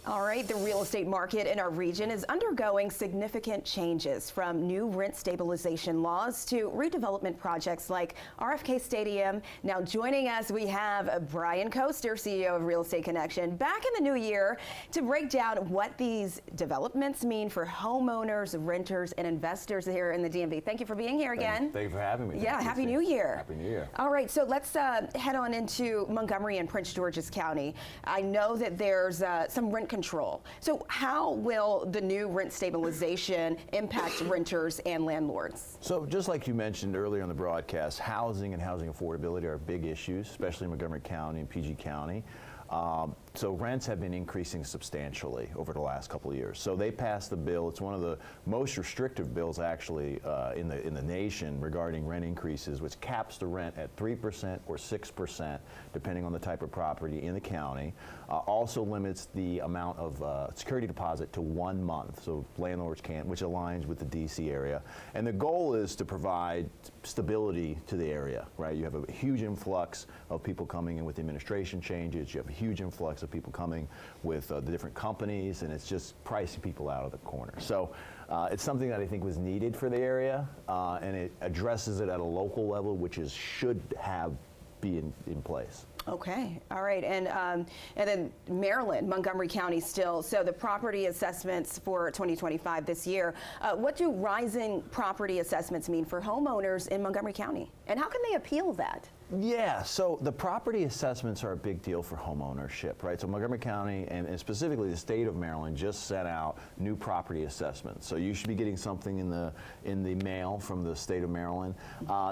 All right, the real estate market in our region is undergoing significant changes, from new rent stabilization laws to redevelopment projects like RFK Stadium. Now joining us, we have Brian Coester, CEO of Real Estate Connection, back in the new year to break down what these developments mean for homeowners, renters, and investors here in the DMV. Thank you for being here again. Thank you for having me. Yeah, Happy New Year. Happy New Year. All right, so let's head on into Montgomery and Prince George's County. I know that there's some rent control. So how will the new rent stabilization impact renters and landlords? So just like you mentioned earlier on the broadcast, housing and housing affordability are big issues, especially in Montgomery County and PG County. So rents have been increasing substantially over the last couple of years. So they passed the bill. It's one of the most restrictive bills actually in the nation regarding rent increases, which caps the rent at 3% or 6%, depending on the type of property in the county. Also limits the amount of security deposit to 1 month, so landlords can't, which aligns with the DC area. And the goal is to provide stability to the area, right? You have a huge influx of people coming in with administration changes. You have a huge influx of people coming with the different companies, and it's just pricing people out of the corner. So it's something that I think was needed for the area, and it addresses it at a local level, which should be in place. Okay, all right, and then Maryland, Montgomery County still. So the property assessments for 2025 this year. What do rising property assessments mean for homeowners in Montgomery County, and how can they appeal that? Yeah, so the property assessments are a big deal for homeownership, right? So Montgomery County and specifically the state of Maryland just sent out new property assessments. So you should be getting something in the mail from the state of Maryland.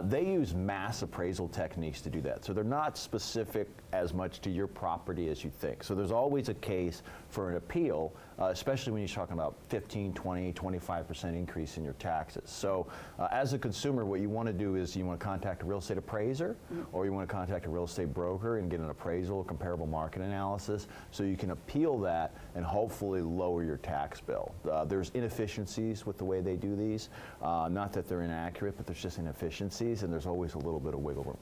They use mass appraisal techniques to do that. So they're not specific as much to your property as you think. So there's always a case for an appeal, especially when you're talking about 15, 20, 25% increase in your taxes. So as a consumer, what you want to do is you want to contact a real estate appraiser, or you want to contact a real estate broker and get an appraisal, comparable market analysis, so you can appeal that and hopefully lower your tax bill. There's inefficiencies with the way they do these. Not that they're inaccurate, but there's just inefficiencies, and there's always a little bit of wiggle room.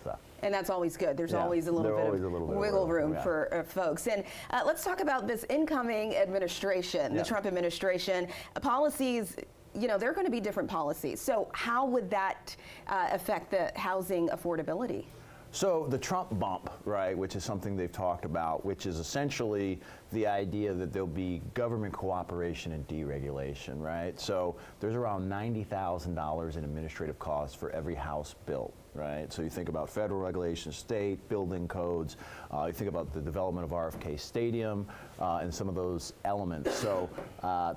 So. And that's always good. There's always a little bit of wiggle room for folks. And let's talk about this incoming administration, the Trump administration. Policies, you know, there are going to be different policies. So how would that affect the housing affordability? So the Trump bump, right, which is something they've talked about, which is essentially the idea that there'll be government cooperation and deregulation, right? So there's around $90,000 in administrative costs for every house built, right? So you think about federal regulation, state, building codes, you think about the development of RFK Stadium and some of those elements. So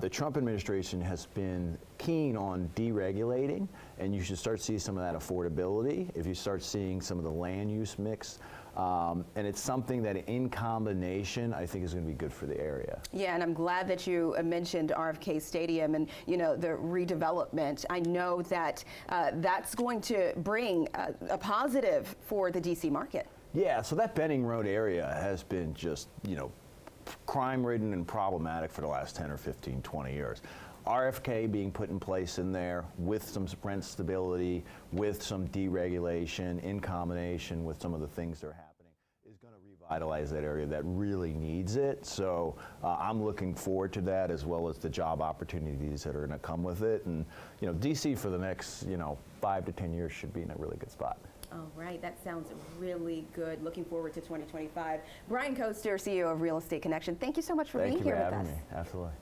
the Trump administration has been keen on deregulating, and you should start seeing some of that affordability if you start seeing some of the land use mix. And it's something that in combination I think is going to be good for the area. Yeah, and I'm glad that you mentioned RFK Stadium and, you know, the redevelopment. I know that that's going to bring a positive for the DC market. Yeah, so that Benning Road area has been just, you know, crime-ridden and problematic for the last 10 or 15, 20 years. RFK being put in place in there with some rent stability, with some deregulation in combination with some of the things that are happening is going to revitalize that area that really needs it. So I'm looking forward to that, as well as the job opportunities that are going to come with it. And, you know, DC for the next, you know, 5 to 10 years should be in a really good spot. All right, that sounds really good. Looking forward to 2025. Brian Coester, CEO of Real Estate Connection, thank you so much for being here with us. Thank you for having me. Absolutely.